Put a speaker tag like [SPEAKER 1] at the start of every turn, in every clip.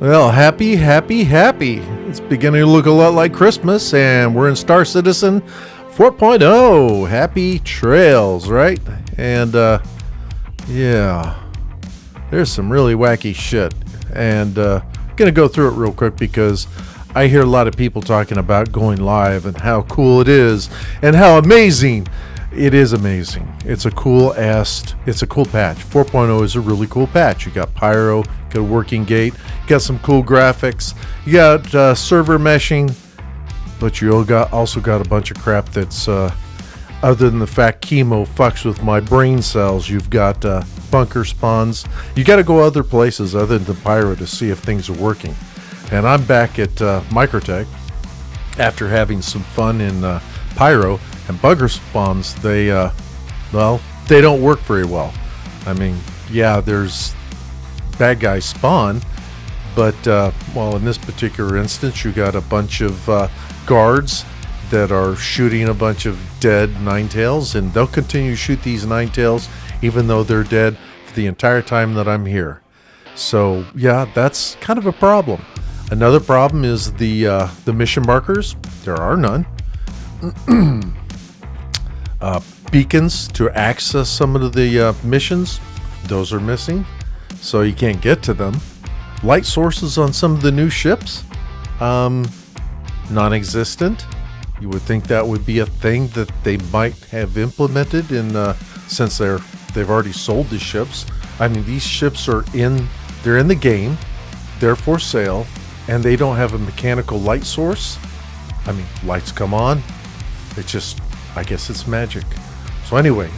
[SPEAKER 1] Well, happy. It's beginning to look a lot like Christmas, and we're in Star Citizen 4.0. Happy trails, right? And, yeah, there's some really wacky shit. And, gonna go through it real quick because I hear a lot of people talking about going live and how cool it is and how amazing. It is amazing. It's a cool patch. 4.0 is a really cool patch. You got pyro, got a working gate, you got some cool graphics, you got server meshing, but you also got a bunch of crap that's other than the fact chemo fucks with my brain cells. You've got bunker spawns. You got to go other places other than pyro to see if things are working. And I'm back at Microtech after having some fun in pyro. And bunker spawns, they don't work very well. I mean, yeah, there's bad guys spawn, but, in this particular instance, you got a bunch of guards that are shooting a bunch of dead Ninetales, and they'll continue to shoot these Ninetales even though they're dead for the entire time that I'm here. So, yeah, that's kind of a problem. Another problem is the mission markers. There are none. Beacons to access some of the missions, those are missing, so you can't get to them. Light sources on some of the new ships, non-existent. You would think that would be a thing that they might have implemented since they've already sold the ships. I mean, these ships they're in the game, they're for sale, and they don't have a mechanical light source. I mean, lights come on, I guess it's magic. So anyway,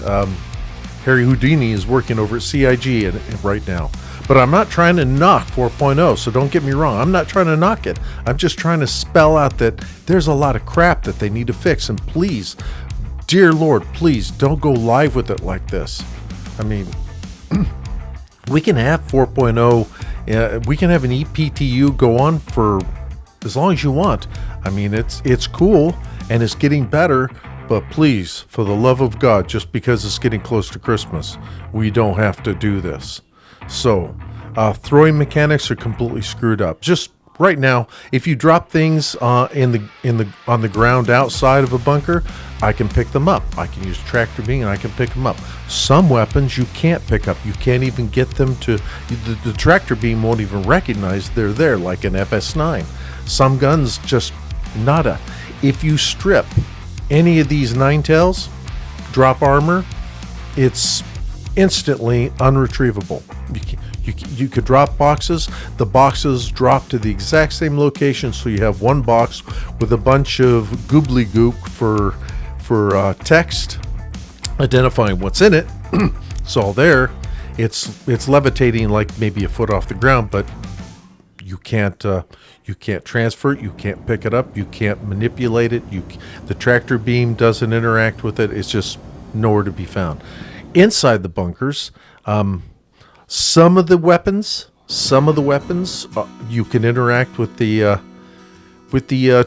[SPEAKER 1] Harry Houdini is working over at CIG right now. But I'm not trying to knock 4.0, so don't get me wrong. I'm not trying to knock it. I'm just trying to spell out that there's a lot of crap that they need to fix. And please, dear Lord, please don't go live with it like this. I mean, we can have 4.0, we can have an ePTU go on for as long as you want. I mean, it's cool and it's getting better. But please, for the love of God, just because it's getting close to Christmas, we don't have to do this. So, throwing mechanics are completely screwed up. Just right now, if you drop things on the ground outside of a bunker, I can pick them up. I can use tractor beam and I can pick them up. Some weapons you can't pick up. You can't even get them to. The tractor beam won't even recognize they're there, like an FS9. Some guns just nada. If you strip any of these Ninetales, drop armor, it's instantly unretrievable. You could drop boxes. The boxes drop to the exact same location, so you have one box with a bunch of goobly goop for text identifying what's in it. It's all there. It's levitating like maybe a foot off the ground, but you can't transfer it, you can't pick it up, you can't manipulate it, the tractor beam doesn't interact with it. It's just nowhere to be found. Inside the bunkers, some of the weapons you can interact with the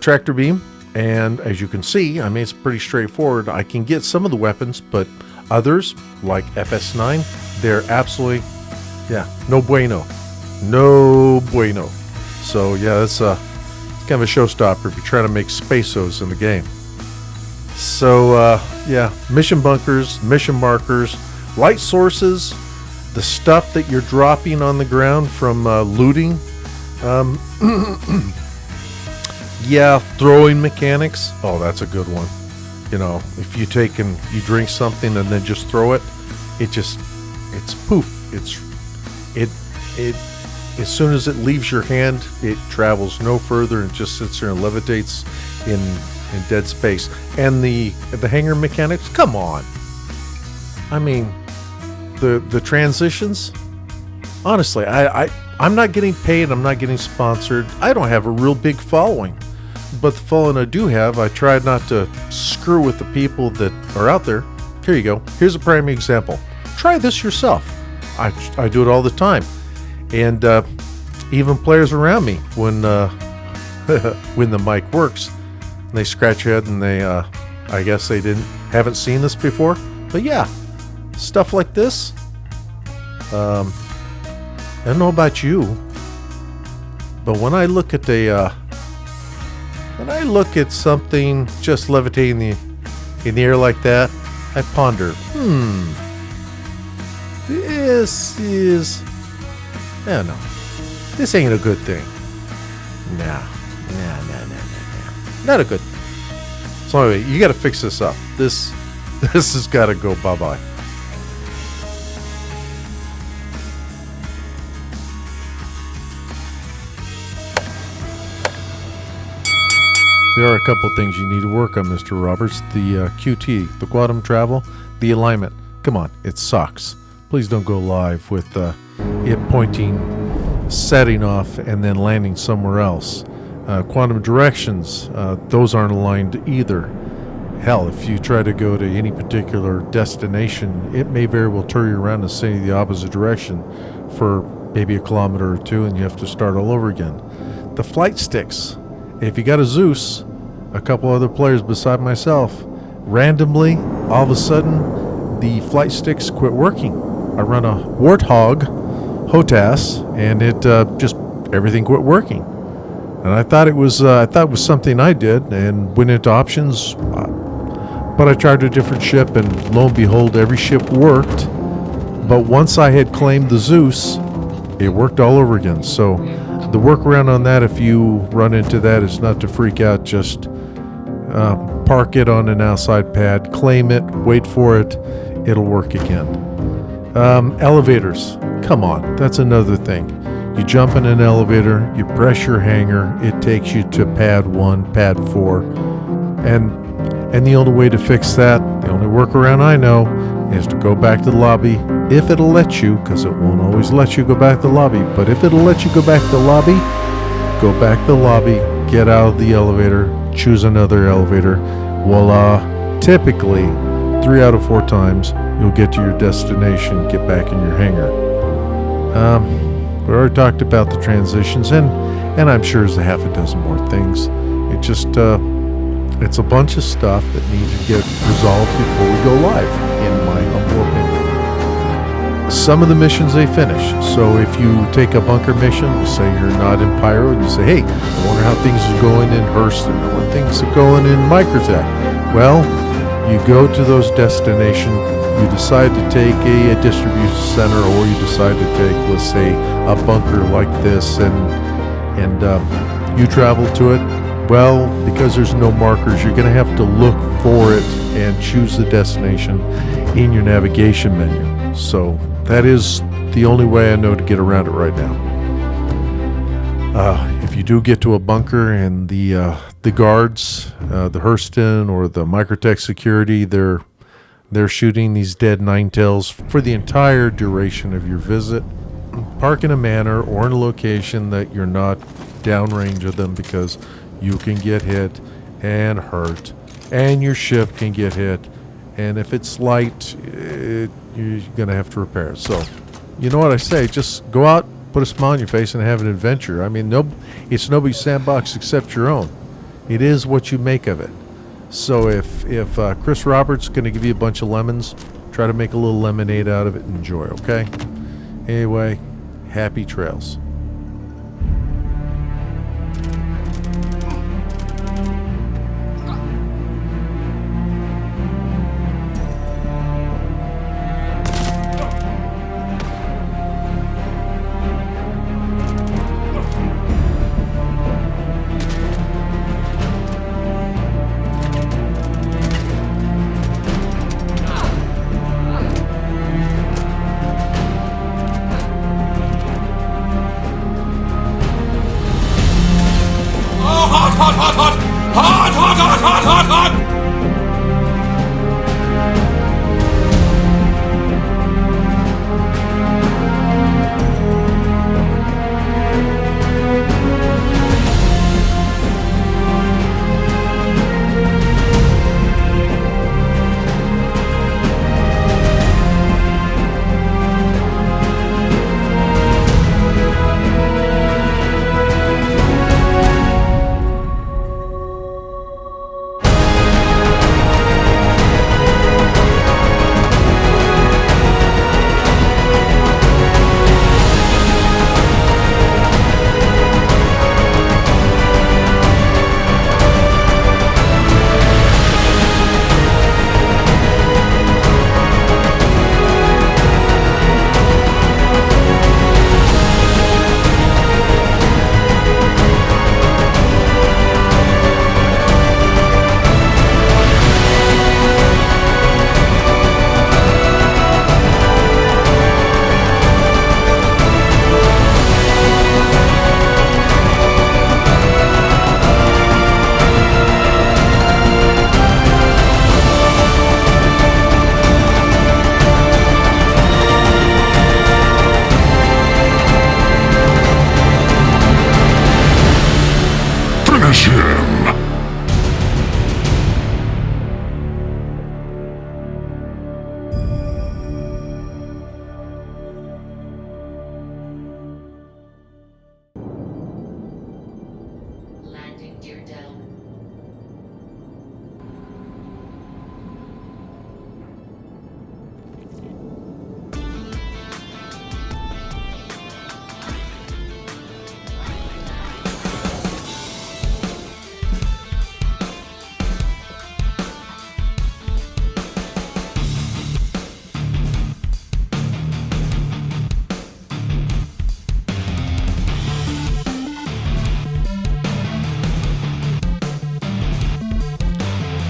[SPEAKER 1] tractor beam, and as you can see, I mean, it's pretty straightforward. I can get some of the weapons, but others like FS9, they're absolutely no bueno. So yeah, that's kind of a showstopper if you're trying to make Spaceos in the game. So mission bunkers, mission markers, light sources, the stuff that you're dropping on the ground from looting. Throwing mechanics. Oh, that's a good one. You know, if you take and you drink something and then just throw it, it's poof. As soon as it leaves your hand, it travels no further and just sits there and levitates in dead space. And the hanger mechanics, come on. I mean, the transitions, honestly, I'm not getting paid, I'm not getting sponsored. I don't have a real big following. But the following I do have, I try not to screw with the people that are out there. Here you go. Here's a prime example. Try this yourself. I do it all the time. And even players around me, when when the mic works, they scratch your head and they, I guess they haven't seen this before. But yeah, stuff like this. I don't know about you, But when I look at something just levitating in the air like that, I ponder, this is, I don't know, this ain't a good thing. Nah. Not a good. So anyway, you got to fix this up. This has got to go bye-bye. There are a couple things you need to work on, Mr. Roberts. The QT, the quantum travel, the alignment. Come on, it sucks. Please don't go live with it pointing, setting off, and then landing somewhere else. Quantum directions, those aren't aligned either. Hell, if you try to go to any particular destination, it may very well turn you around and send you the opposite direction for maybe a kilometer or two, and you have to start all over again. The flight sticks. If you got a Zeus, a couple other players beside myself, randomly, all of a sudden, the flight sticks quit working. I run a Warthog, HOTAS, and it just everything quit working. And I thought it was something I did, and went into options. But I tried a different ship, and lo and behold, every ship worked. But once I had claimed the Zeus, it worked all over again. So the workaround on that, if you run into that, is not to freak out. Just park it on an outside pad, claim it, wait for it. It'll work again. Elevators. Come on, that's another thing. You jump in an elevator, you press your hanger, it takes you to pad 1, pad 4, and the only way to fix that, the only workaround I know, is to go back to the lobby, if it'll let you, because it won't always let you go back to the lobby, but if it'll let you go back to the lobby, go back to the lobby, get out of the elevator, choose another elevator. Voila. Typically, 3 out of 4 times, you'll get to your destination, get back in your hangar. We already talked about the transitions, and I'm sure there's a half a dozen more things. It just, it's a bunch of stuff that needs to get resolved before we go live, in my humble opinion. Some of the missions they finish. So if you take a bunker mission, say you're not in Pyro, and you say, hey, I wonder how things are going in Hurston, I wonder how things are going in Microtech. Well, you go to those destinations, you decide to take a distribution center, or you decide to take, let's say, a bunker like this, and you travel to it. Well, because there's no markers, you're going to have to look for it and choose the destination in your navigation menu. So that is the only way I know to get around it right now. If you do get to a bunker and the guards, the Hurston or the Microtech security, they're shooting these dead nine-tails for the entire duration of your visit, park in a manner or in a location that you're not downrange of them, because you can get hit and hurt, and your ship can get hit, and if it's light, you're going to have to repair it. So, you know what I say, just go out, put a smile on your face, and have an adventure. I mean, it's nobody's sandbox except your own. It is what you make of it. So if Chris Roberts is going to give you a bunch of lemons, try to make a little lemonade out of it and enjoy, okay? Anyway, happy trails.
[SPEAKER 2] landing gear down.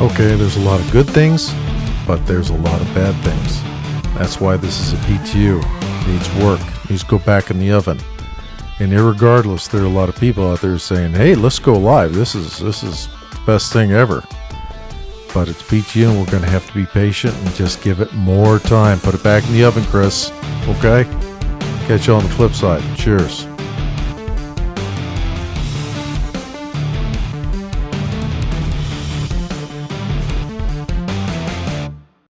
[SPEAKER 1] Okay, there's a lot of good things, but there's a lot of bad things. That's why this is a PTU. Needs work. Needs to go back in the oven. And irregardless, there are a lot of people out there saying, "Hey, let's go live. This is the best thing ever." But it's PTU, and we're going to have to be patient and just give it more time. Put it back in the oven, Chris. Okay? Catch you on the flip side. Cheers.